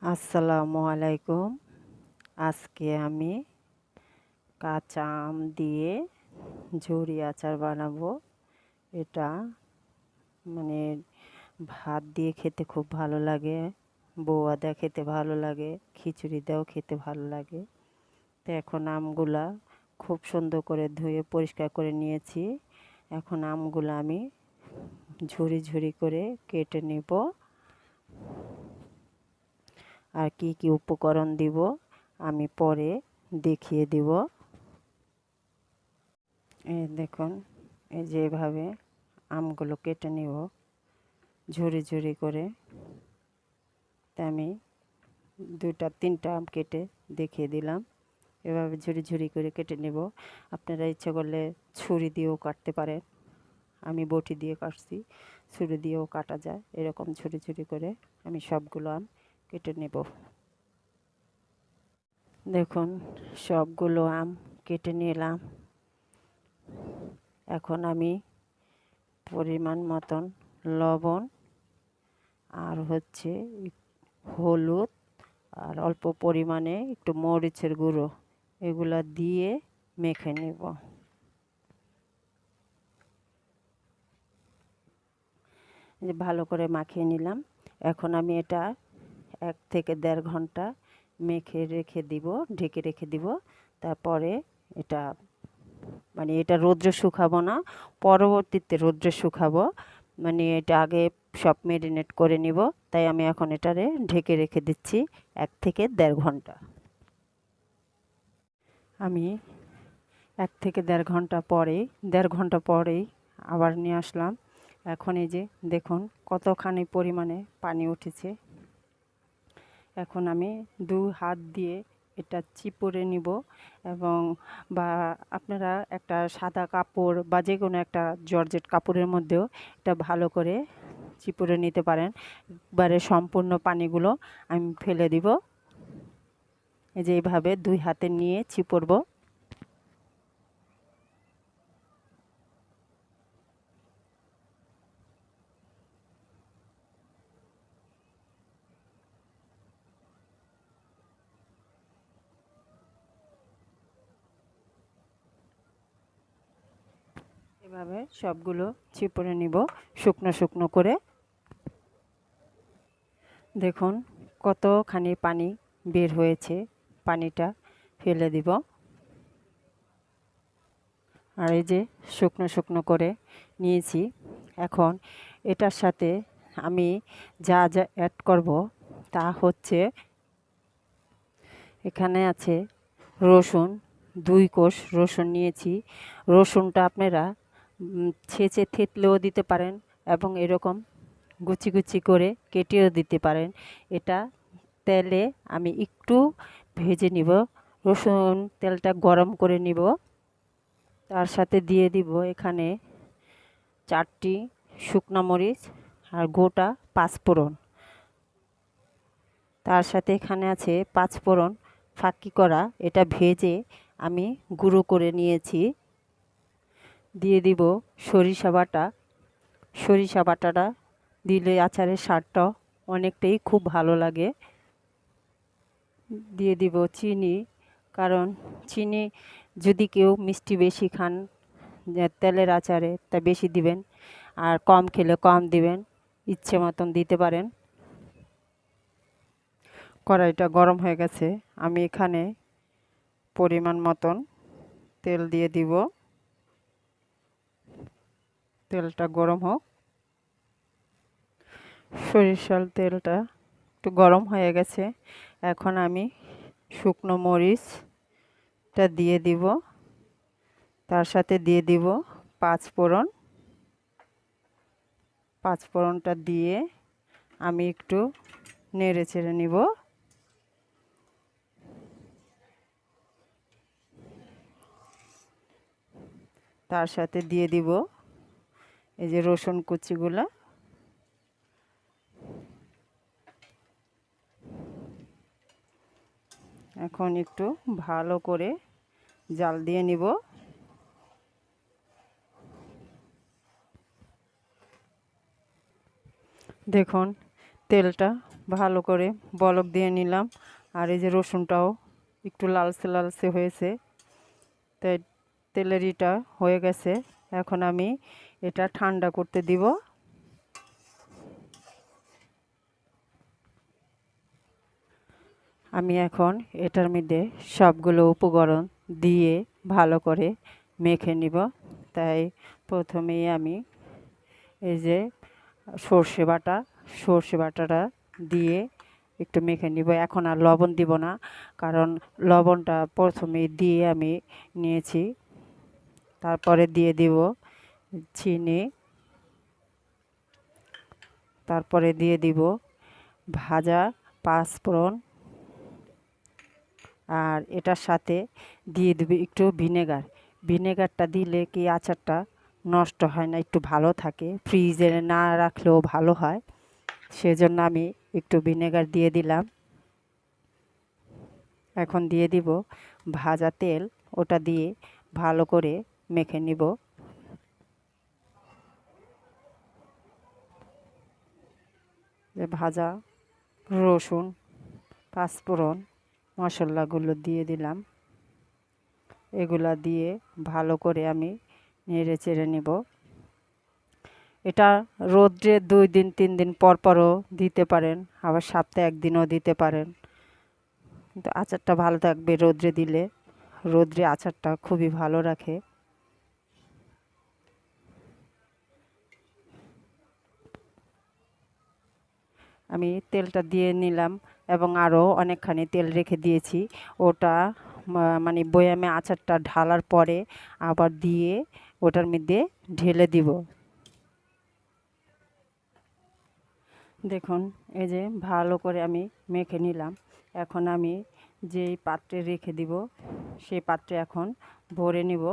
আসসালামু আলাইকুম। আজকে আমি কাঁচা আম দিয়ে ঝুরি আচার বানাবো। এটা মানে ভাত দিয়ে খেতে খুব ভালো লাগে, বউয়া দিয়ে খেতে ভালো লাগে, খিচুড়ি দিয়েও খেতে ভালো লাগে। তো এখন আমগুলা খুব সুন্দর করে ধুয়ে পরিষ্কার করে নিয়েছি। এখন আমগুলো আমি ঝুরি ঝুরি করে কেটে নেব। আর কি কি উপকরণ দিব আমি পরে দেখিয়ে দিব। এই দেখুন, এই যে এভাবে আমগুলো কেটে নেব ঝুরি ঝুরি করে। তা আমি দুটা তিনটা আম কেটে দেখিয়ে দিলাম। এভাবে ঝুরি ঝুরি করে কেটে নেব। আপনারা ইচ্ছে করলে ছুরি দিয়েও কাটতে পারেন। আমি বটি দিয়ে কাটছি, ছুরি দিয়েও কাটা যায়। এরকম ঝুরি ঝুরি করে আমি সবগুলো আম কেটে নেব। দেখুন, সবগুলো আম কেটে নিলাম। এখন আমি পরিমাণ মতন লবণ আর হলুদ আর অল্প পরিমাণে একটু মরিচের গুঁড়ো এগুলা দিয়ে মেখে নেব। যে ভালো করে মাখিয়ে নিলাম। এখন আমি এটা 1 থেকে 1.5 ঘন্টা মেখে রেখে দিব, ঢেকে রেখে দিব। তারপরে এটা এটা রৌদ্রে শুকাবো না, পরবর্তীতে রৌদ্রে শুকাবো। এটা আগে সব ম্যারিনেট করে নিব। তাই আমি এখন এটারে ঢেকে রেখে দিচ্ছি 1 থেকে 1.5 ঘন্টা। আমি 1 থেকে 1.5 ঘন্টা পরেই 1.5 ঘন্টা পরেই আবার নিয়ে আসলাম। এখন এই যে দেখুন কতখানি পরিমাণে পানি উঠেছে। এখন আমি 2 হাত দিয়ে এটা চিপড়ে নিব, এবং বা আপনারা একটা সাদা কাপড় বা যে কোনো একটা জর্জেট কাপড়ের মধ্যেও এটা ভালো করে চিপড়ে নিতে পারেন। একবারে সম্পূর্ণ পানিগুলো আমি ফেলে দিব। এই যে এইভাবে 2 হাতে নিয়ে চিপড়ব। এভাবে সবগুলো চিপড়ে নিব শুকনো শুকনো করে। দেখুন কতখানি পানি বের হয়েছে, পানিটা ফেলে দিব। আর এই যে শুকনো শুকনো করে নিয়েছি। এখন এটার সাথে আমি যা যা অ্যাড করব তা হচ্ছে, এখানে আছে রসুন, 2 কোষ রসুন নিয়েছি। রসুনটা আপনারা ছেঁচে থেতলেও দিতে পারেন, এবং এরকম কুচি কুচি করে কেটেও দিতে পারেন। এটা তেলে আমি একটু ভেজে নিব। রসুন তেলটা গরম করে নিব। তার সাথে দিয়ে দিব এখানে 4টি শুকনা মরিচ আর গোটা 5 ফোড়ন। তার সাথে এখানে আছে 5 ফোড়ন ফাঁকি করা, এটা ভেজে আমি গুঁড়ো করে নিয়েছি। দিয়ে দিব সরিষা বাটা। সরিষা বাটাটা দিলে আচারের স্বাদটা অনেকটাই খুব ভালো লাগে। দিয়ে দিব চিনি, কারণ চিনি যদি কেউ মিষ্টি বেশি খান তেলের আচারে তা বেশি দিবেন, আর কম খেলে কম দিবেন, ইচ্ছে মতন দিতে পারেন। কড়াইটা গরম হয়ে গেছে, আমি এখানে পরিমাণ মতন তেল দিয়ে দিব। তেলটা গরম হোক। সরিষার তেলটা একটু গরম হয়ে গেছে। এখন আমি শুকনো মরিচটা দিয়ে দিব। তার সাথে দিয়ে দিব 5 ফোড়ন। 5 ফোড়নটা দিয়ে আমি একটু নেড়ে চেড়ে নিব। তার সাথে দিয়ে দিব এই যে রসুন কুচিগুলা। এখন একটু ভালো করে জাল দিয়ে নিব। দেখুন তেলটা ভালো করে বলক দিয়ে নিলাম। আর এই যে রসুনটাও একটু লালচে লালচে হয়েছে, তাই তেলের ইটা হয়ে গেছে। এখন আমি এটা ঠান্ডা করতে দিব। আমি এখন এটার মধ্যে সবগুলো উপকরণ দিয়ে ভালো করে মেখে নিব। তাই প্রথমেই আমি এই যে সর্ষে বাটাটা দিয়ে একটু মেখে নিব। এখন আর লবণ দিব না, কারণ লবণটা প্রথমেই দিয়ে আমি নিয়েছি। তারপরে দিয়ে দিব চিনি, তারপরে দিয়ে দিব ভাজা পাঁচফোড়ন, আর এটার সাথে দিয়ে দেবে একটু ভিনেগার। ভিনেগারটা দিলে কি আচারটা নষ্ট হয় না, একটু ভালো থাকে, ফ্রিজে না রাখলেও ভালো হয়। সেজন্য আমি একটু ভিনেগার দিয়ে দিলাম। এখন দিয়ে দিব ভাজা তেল, ওটা দিয়ে ভালো করে মেখে নিব। ভাজা রসুন পাঁচফোড়ন মশলাগুলো দিয়ে দিলাম। এগুলা দিয়ে ভালো করে আমি নেড়ে চেড়ে নেব। এটা রোদ্রে 2 দিন 3 দিন পর পরও দিতে পারেন, আবার সপ্তাহে একদিনও দিতে পারেন, কিন্তু আচারটা ভালো থাকবে রোদ্রে দিলে। রোদ্রে আচারটা খুবই ভালো রাখে। আমি তেলটা দিয়ে নিলাম এবং আরও অনেকখানি তেল রেখে দিয়েছি। ওটা মানে বয়ামে আচারটা ঢালার পরে আবার দিয়ে ওটার মধ্যে ঢেলে দিব। দেখুন এই যে ভালো করে আমি মেখে নিলাম। এখন আমি যেই পাত্রে রেখে দিব সেই পাত্রে এখন ভরে নিব।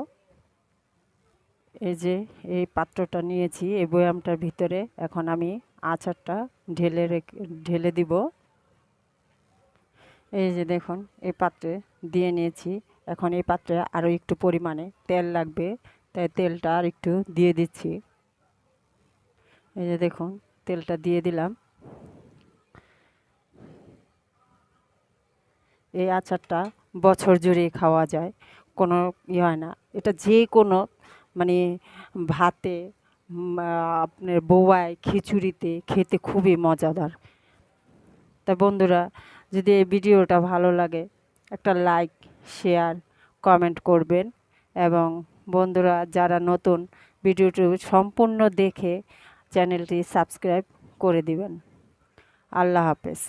এই যে এই পাত্রটা নিয়েছি, এই বয়ামটার ভিতরে এখন আমি আচারটা ঢেলে দিব। এই যে দেখুন এই পাত্রে দিয়ে নিয়েছি। এখন এই পাত্রে আরও একটু পরিমাণে তেল লাগবে, তাই তেলটা আর একটু দিয়ে দিচ্ছি। এই যে দেখুন তেলটা দিয়ে দিলাম। এই আচারটা বছর জুড়ে খাওয়া যায়, কোনো হয় না। এটা যে কোনো মানে ভাতে, আপনার বউয়ায়, খিচুড়িতে খেতে খুবই মজাদার। তা বন্ধুরা, যদি এই ভিডিওটা ভালো লাগে একটা লাইক, শেয়ার, কমেন্ট করবেন। এবং বন্ধুরা যারা নতুন, ভিডিওটি সম্পূর্ণ দেখে চ্যানেলটি সাবস্ক্রাইব করে দিবেন। আল্লাহ হাফেজ।